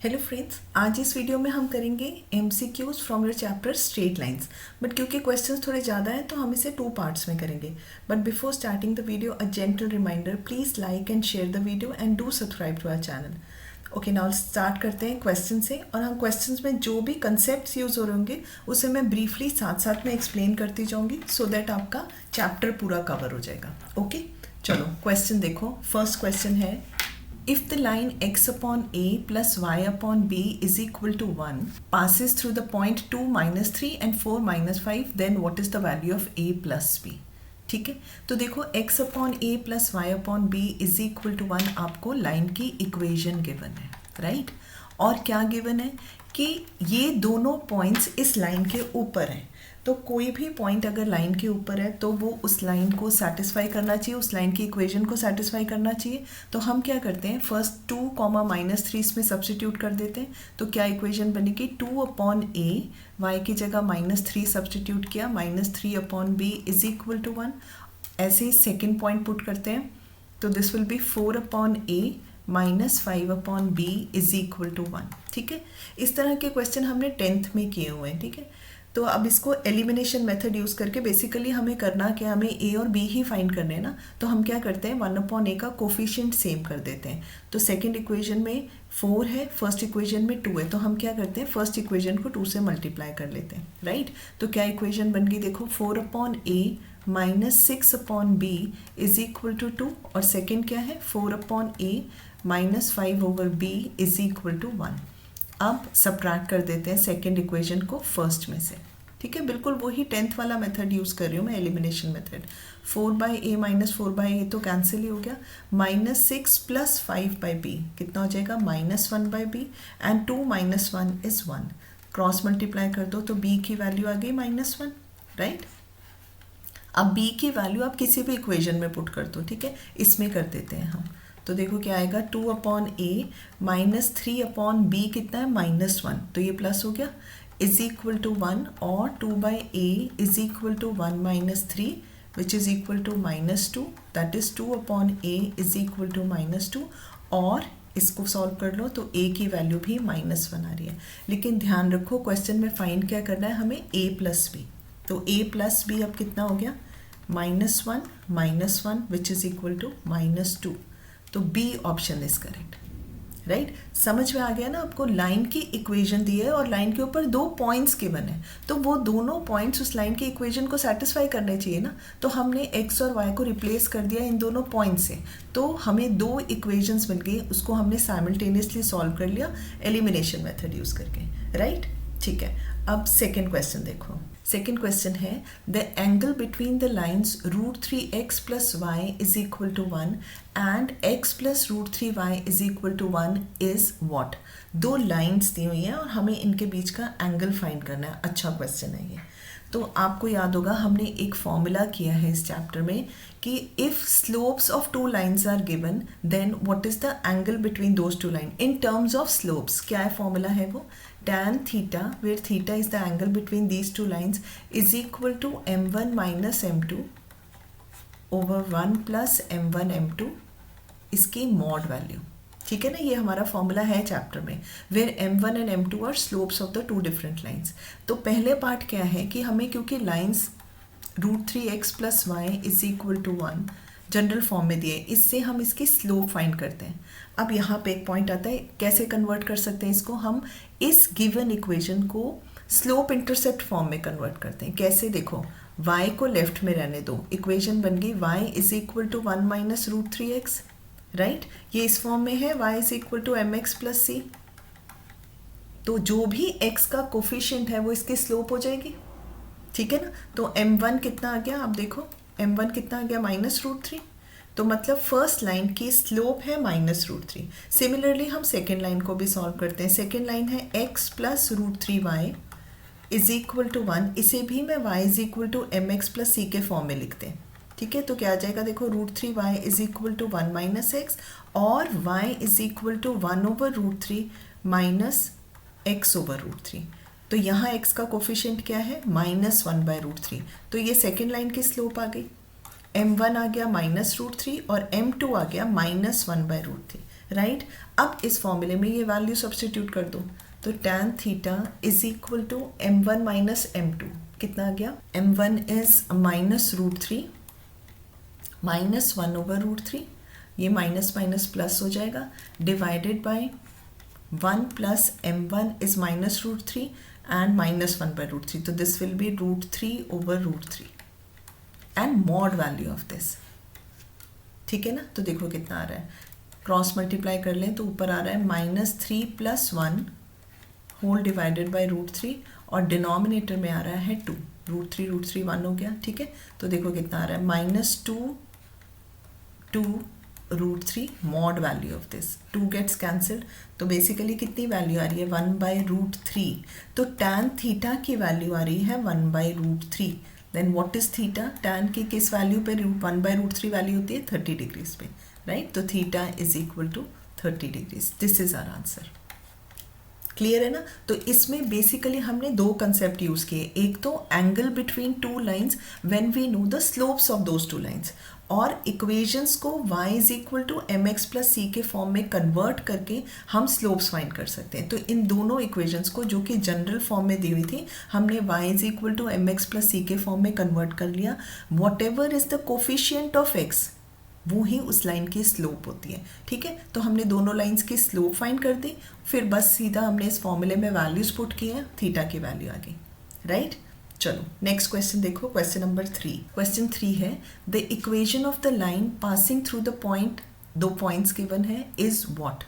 Hello friends, आज इस video में हम करेंगे MCQs from your chapter straight lines. But क्योंकि क्वेश्चंस थोड़े ज़्यादा हैं तो हम इसे 2 पार्ट्स में करेंगे। But before starting the video a gentle reminder, please like and share the video and do subscribe to our channel. Okay, now start करते हैं क्वेश्चन से। और हम क्वेश्चंस में जो भी कंसेप्ट यूज़ हो रहे होंगे उसे मैं ब्रीफली साथ साथ में एक्सप्लेन करती जाऊँगी सो दैट आपका चैप्टर पूरा कवर हो जाएगा। ओके, चलो क्वेश्चन देखो। फर्स्ट क्वेश्चन है, if the line x upon a plus y upon b is equal to 1 passes through the point 2 minus 3 and 4 minus 5, then what is the value of a plus b? ठीक है, तो देखो x upon a plus y upon b is equal to 1 आपको line की equation given है, right? और क्या given है कि ये दोनों पॉइंट्स इस लाइन के ऊपर हैं। तो कोई भी पॉइंट अगर लाइन के ऊपर है तो वो उस लाइन को सेटिस्फाई करना चाहिए, उस लाइन की इक्वेशन को सेटिस्फाई करना चाहिए। तो हम क्या करते हैं, फर्स्ट 2 - -3 इसमें सब्सटीट्यूट कर देते हैं। तो क्या इक्वेशन बनेगी, 2 अपॉन ए, वाई की जगह -3 सब्सटीट्यूट किया, -3 upon B is equal to 1। ऐसे ही सेकेंड पॉइंट पुट करते हैं, तो this will be 4 upon A -5 upon B is equal to 1। ठीक है, इस तरह के क्वेश्चन हमने 10th में किए हुए हैं। ठीक है, तो अब इसको एलिमिनेशन मेथड यूज़ करके बेसिकली हमें करना क्या, हमें ए और बी ही फाइंड करने हैं ना। तो हम क्या करते हैं, 1 अपॉन ए का कोफिशिएंट सेम कर देते हैं। तो सेकंड इक्वेशन में 4 है, फर्स्ट इक्वेशन में 2 है, तो हम क्या करते हैं, फर्स्ट इक्वेशन को 2 से मल्टीप्लाई कर लेते हैं, राइट? तो क्या इक्वेशन बन गई, देखो 4 upon a -6 upon B is equal to 2, और सेकेंड क्या है, 4 upon A -5 over b is equal to 1। अब सब्ट्रैक्ट कर देते हैं सेकेंड इक्वेशन को फर्स्ट में से। ठीक है, बिल्कुल वही 10th वाला मेथड यूज़ कर रही हूँ मैं, एलिमिनेशन मेथड। 4/a - 4/a तो कैंसिल ही हो गया। -6 + 5/b कितना हो जाएगा, -1/b, and 2 - 1 is 1। Cross multiply कर दो तो b की वैल्यू आ गई -1, राइट? अब b की वैल्यू आप किसी भी इक्वेशन में पुट कर दो। ठीक है, इसमें कर देते हैं हम। तो देखो क्या आएगा, 2 अपॉन ए -3 अपॉन बी कितना है, -1, तो ये प्लस हो गया, इज इक्वल टू 1, और 2/a is equal to 1 - 3 which is equal to -2, that is 2 upon a is equal to -2। और इसको सॉल्व कर लो तो a की वैल्यू भी -1 आ रही है। लेकिन ध्यान रखो, क्वेश्चन में फाइंड क्या करना है हमें, a प्लस b। तो a प्लस b अब कितना हो गया, -1 विच इज इक्वल टू -2। तो b option is correct, right? समझ में आ गया ना आपको? लाइन की इक्वेशन दी है और लाइन के ऊपर 2 पॉइंट्स गिवन है, तो वो दोनों पॉइंट्स उस लाइन की इक्वेशन को सेटिस्फाई करने चाहिए ना। तो हमने x और y को रिप्लेस कर दिया इन दोनों पॉइंट से, तो हमें 2 इक्वेशंस मिल गई, उसको हमने साइमल्टेनियसली सॉल्व कर लिया एलिमिनेशन मेथड यूज करके, राइट? ठीक है, अब सेकेंड क्वेश्चन देखो। सेकेंड क्वेश्चन है, the angle between the lines √3x + y is equal to 1 and x + √3y is equal to 1 is what? 2 lines दी हुई हैं और हमें इनके बीच का एंगल फाइंड करना है। अच्छा क्वेश्चन है ये। तो आपको याद होगा हमने एक फॉर्मूला किया है इस चैप्टर में कि if slopes of 2 lines are given then what is the angle between those 2 line in terms of slopes. क्या है फॉर्मूला है वो, tan theta, where theta is the angle between these 2 lines, is equal to m1 - m2 over 1 + m1 m2 इसकी mod value. ठीक है ना, ये हमारा फॉर्मूला है चैप्टर में, where m1 and m2 are slopes of the 2 different lines. तो पहले पार्ट क्या है कि हमें, क्योंकि lines √3x + y is equal to 1 general form में दिए, इससे हम इसकी स्लोप फाइंड करते हैं। अब यहाँ पे एक पॉइंट आता है, कैसे कन्वर्ट कर सकते हैं इसको, हम इस गिवन इक्वेशन को स्लोप इंटरसेप्ट फॉर्म में कन्वर्ट करते हैं। कैसे, देखो y को लेफ्ट में रहने दो, इक्वेशन बन गई y is equal to 1 - √3x, right? ये इस फॉर्म में है, y is equal to mx + c। तो जो भी x का कोफिशिएंट है वो इसकी स्लोप हो जाएगी। ठीक है ना, तो m1 कितना आ गया, आप देखो m1 कितना आ गया, -√3। तो मतलब फर्स्ट लाइन की स्लोप है -√3। सिमिलरली हम सेकेंड लाइन को भी सॉल्व करते हैं। सेकेंड लाइन है x + √3y is equal to 1, इसे भी मैं y is equal to mx + c के फॉर्म में लिखते हैं। ठीक है, तो क्या आ जाएगा, देखो √3y is equal to 1 - x, और y is equal to 1/√3 - x/√3। तो यहाँ x का कोफिशिएंट क्या है, -1/√3। तो ये सेकेंड लाइन की स्लोप आ गई। m1 आ गया -√3 और m2 आ गया -1/√3, राइट। अब इस फॉर्मूले में ये वैल्यू सब्स्टिट्यूट कर दो, तो tan theta is equal to m1 minus m2, कितना आ गया, m1 इज -√3 माइनस 1/√3, ये माइनस माइनस प्लस हो जाएगा, divided by 1 plus m1 is -√3 and -1/√3, तो this will B √3/√3 and mod value of this, ठीक है ना। तो देखो कितना आ रहा है, क्रॉस मल्टीप्लाई कर लें तो ऊपर आ रहा है -3 + 1 होल डिवाइडेड बाय √3 और डिनोमिनेटर में आ रहा है 2, √3 1 हो गया, ठीक है। तो देखो कितना आ रहा है -2 mod value of this, 2 gets cancelled, तो बेसिकली कितनी वैल्यू आ रही है 1/√3, तो tan थीटा की वैल्यू आ रही है 1/√3। Then what is theta, tan की किस वैल्यू पे 1/√3 वैल्यू होती है 30 डिग्रीज पे, राइट। तो theta is equal to 30 degrees, this is our answer. Clear है ना। तो इसमें बेसिकली हमने दो कंसेप्ट यूज किए, एक तो angle between two lines when we know the slopes of those two lines, और इक्वेशंस को y is equal to mx plus c के फॉर्म में कन्वर्ट करके हम स्लोप्स फाइंड कर सकते हैं। तो इन दोनों इक्वेशंस को जो कि जनरल फॉर्म में दी हुई थी, हमने y is equal to mx plus c के फॉर्म में कन्वर्ट कर लिया। Whatever is the coefficient of x, वो ही उस लाइन की स्लोप होती है, ठीक है। तो हमने दोनों लाइंस की स्लोप फाइंड कर दी, फिर बस सीधा हमने इस फॉर्मूले में वैल्यूज पुट किए हैं, थीटा की वैल्यू आ गई, राइट। चलो नेक्स्ट क्वेश्चन देखो, क्वेश्चन नंबर 3। क्वेश्चन 3 है the equation of the line passing through the point, दो पॉइंट्स गिवन है, इज व्हाट,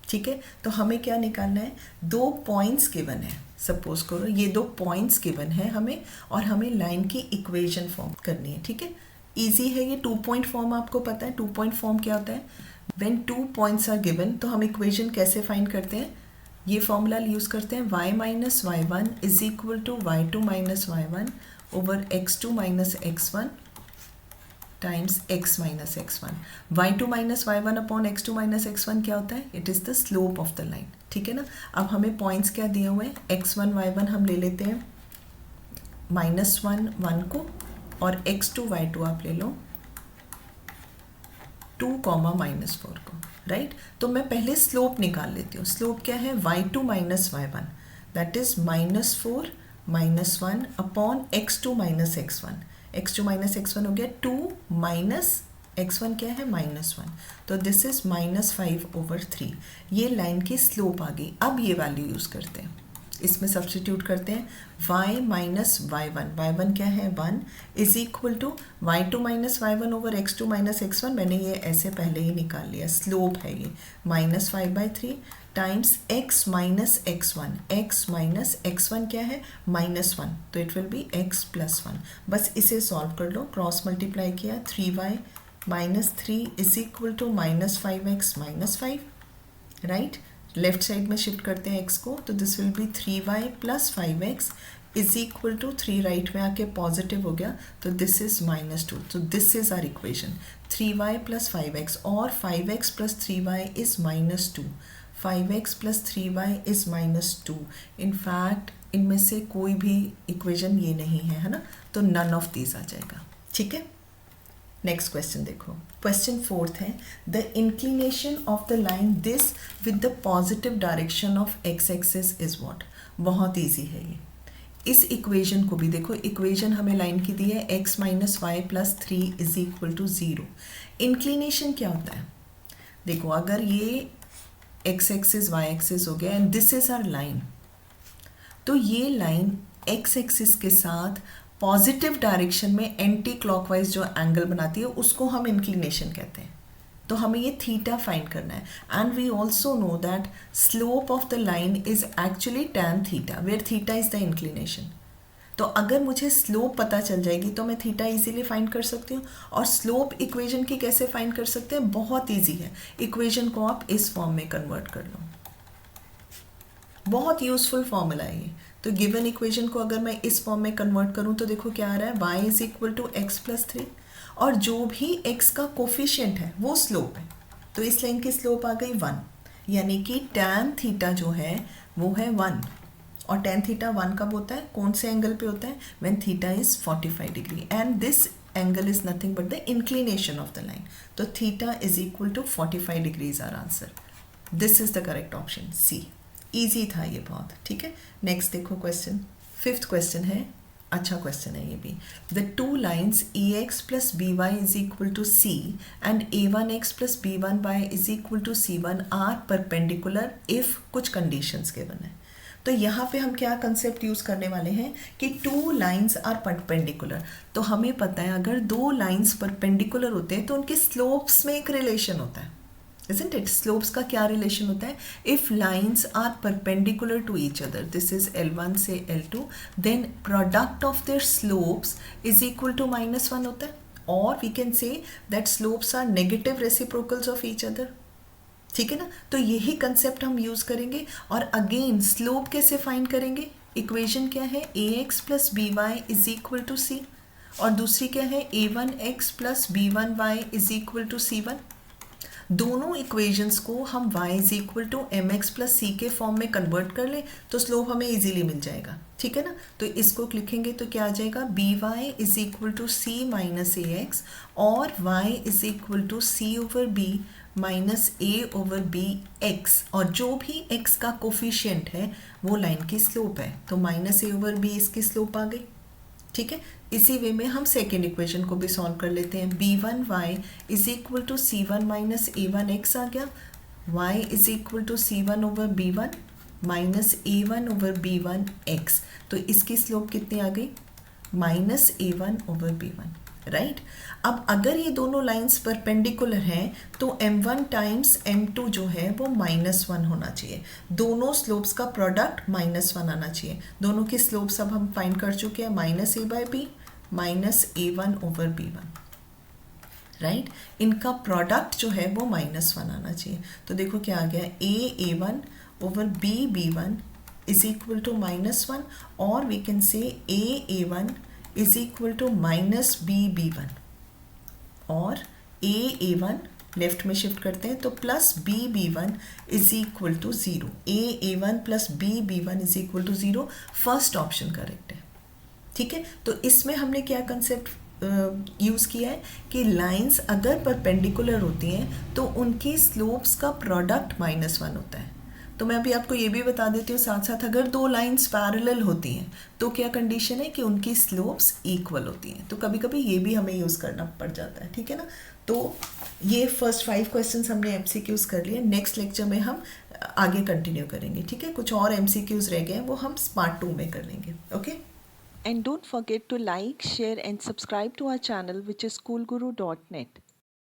ठीक है। तो हमें क्या निकालना है, दो पॉइंट्स गिवन है, सपोज करो ये दो पॉइंट्स गिवन है हमें, और हमें लाइन की इक्वेशन फॉर्म करनी है, ठीक है। इजी है ये, 2 पॉइंट फॉर्म आपको पता है। 2 पॉइंट फॉर्म क्या होता है, व्हेन 2 पॉइंट्स आर गिवन, तो हम इक्वेशन कैसे फाइंड करते हैं, ये फॉर्मूला यूज करते हैं, y minus y1 is equal to y2 minus y1 over x2 minus x1 times x minus x1। y2 minus y1 upon x2 minus x1 क्या होता है, it is the slope of the line, ठीक है ना। अब हमें points क्या दिए हुए हैं, x1 y1 हम ले लेते हैं -1 1 को, और x2 y2 आप ले लो 2, -4 को, राइट। तो मैं पहले स्लोप निकाल लेती हूँ। स्लोप क्या है, y2 minus y1 that is -4 -1 upon x2 minus x1। x2 minus x1 हो गया 2 माइनस x1 क्या है -1, तो दिस इज -5/3। ये लाइन की स्लोप आ गई। अब ये वैल्यू यूज करते हैं, इसमें सब्स्टिट्यूट करते हैं, y माइनस y1 क्या है 1 is equal to y2 minus y1 over x2 minus x1, मैंने ये ऐसे पहले ही निकाल लिया, स्लोप है ये -5/3 times x minus x1, x minus x1 क्या है -1, तो it will be x plus 1। बस इसे सॉल्व कर लो, क्रॉस मल्टीप्लाई किया, 3y minus 3 is equal to -5x minus 5, right. Left side में शिफ्ट करते हैं x को, तो this will be 3y plus 5x is equal to 3 right में आके पॉजिटिव हो गया, तो दिस इज -2। तो this is our equation, 3y plus 5x, और 5x plus 3y is -2, 5x plus 3y is -2। In fact इनमें से कोई भी इक्वेशन ये नहीं है ना, तो नन ऑफ दीज आ जाएगा, ठीक है। नेक्स्ट क्वेश्चन देखो, क्वेश्चन 4 है the inclination of the line this with the positive direction of x axis is what. बहुत इजी है ये। इस इक्वेशन को भी देखो, इक्वेशन हमें लाइन की दी है x minus y plus 3 is equal to 0। Inclination क्या होता है, देखो अगर ये x एक्सिस y एक्सिस हो गया and this is our line, तो ये लाइन x एक्सिस के साथ पॉजिटिव डायरेक्शन में एंटी क्लॉकवाइज जो एंगल बनाती है उसको हम इंक्लिनेशन कहते हैं। तो हमें ये थीटा फाइंड करना है, and we also know that slope of the line is actually tan theta where theta is the inclination. तो अगर मुझे स्लोप पता चल जाएगी तो मैं थीटा इजीली फाइंड कर सकती हूँ। और स्लोप इक्वेशन की कैसे फाइंड कर सकते हैं, बहुत इजी है, इक्वेशन को आप इस फॉर्म में कन्वर्ट कर लो, बहुत यूजफुल फॉर्मूला है ये। तो गिवन इक्वेशन को अगर मैं इस फॉर्म में कन्वर्ट करूं तो देखो क्या आ रहा है, y is equal to x plus 3, और जो भी x का कोफिशिएंट है वो स्लोप है, तो इस लाइन की स्लोप आ गई 1, यानी कि tan थीटा जो है वो है 1। और tan थीटा 1 कब होता है, कौन से एंगल पे होता है, when theta is 45 degree, and this angle is nothing but the inclination of the line. तो theta is equal to 45 degrees our answer. This is the correct option c. Easy था ये बहुत. ठीक है, नेक्स्ट देखो क्वेश्चन. 5th क्वेश्चन है, अच्छा question है ये भी. The two lines a x plus b y is equal to c and a one x plus b one y is equal to c one are perpendicular if कुछ conditions given है. तो यहाँ पे हम क्या कंसेप्ट यूज़ करने वाले हैं कि टू लाइन्स आर परपेंडिकुलर. तो हमें पता है अगर दो लाइन्स परपेंडिकुलर होते हैं तो उनके स्लोप्स में एक रिलेशन होता है. Isn't it? स्लोप्स का क्या रिलेशन होता है? If lines are perpendicular to each other, this is L1 से L2, then product of their slopes is equal to -1 होता है. और we can say that slopes are negative reciprocals of each other. ठीक है ना. तो यही कंसेप्ट हम यूज करेंगे. और अगेन स्लोप कैसे फाइंड करेंगे? इक्वेशन क्या है? ax plus b y is equal to c. और दूसरी क्या है? a1x plus b1y is equal to c1. दोनों इक्वेशंस को हम y is equal to m x plus c के फॉर्म में कन्वर्ट कर ले तो स्लोप हमें इजीली मिल जाएगा. ठीक है ना. तो इसको लिखेंगे तो क्या आ जाएगा? B y is equal to c minus a x और y is equal to c over b minus a over b x. और जो भी x का कोफिशिएंट है वो लाइन की स्लोप है. तो माइनस ए ओवर बी इसकी स्लोप आ गई. ठीक है. इसी वे में हम सेकेंड इक्वेशन को भी सॉल्व कर लेते हैं. b1y is equal to c1 minus a1x आ गया. y is equal to c1 over b1 minus a1 over b1x. तो इसकी स्लोप कितनी आ गई? Minus a1 over b1. Right. अब अगर ये दोनों लाइंस परपेंडिकुलर हैं तो m1 टाइम्स m2 जो है वो -1 होना चाहिए. दोनों स्लोप्स का प्रोडक्ट -1 आना चाहिए. दोनों की स्लोप्स अब हम फाइंड कर चुके हैं. Minus a by b minus a1 over b1. Right. इनका प्रोडक्ट जो है वो -1 आना चाहिए. तो देखो क्या आ गया? a1 over b1 is equal to -1 और वी कैन से a1 is equal to minus b1 और a1 लेफ्ट में शिफ्ट करते हैं तो plus b1 is equal to 0. a1 plus b1 is equal to 0. First option correct है. ठीक है. तो इसमें हमने क्या कंसेप्ट यूज़ किया है कि लाइंस अगर परपेंडिकुलर होती हैं तो उनकी स्लोप्स का प्रोडक्ट -1 होता है. तो मैं अभी आपको ये भी बता देती हूँ साथ साथ, अगर दो लाइंस पैरेलल होती हैं तो क्या कंडीशन है कि उनकी स्लोप्स इक्वल होती हैं. तो कभी कभी ये भी हमें यूज़ करना पड़ जाता है. ठीक है ना. तो ये फर्स्ट 5 क्वेश्चंस हमने MCQs कर लिए. नेक्स्ट लेक्चर में हम आगे कंटिन्यू करेंगे. ठीक है. कुछ और MCQs रह गए हैं वो हम पार्ट 2 में कर लेंगे. Okay. And don't forget to like, share and subscribe to our channel which is schoolguru.net.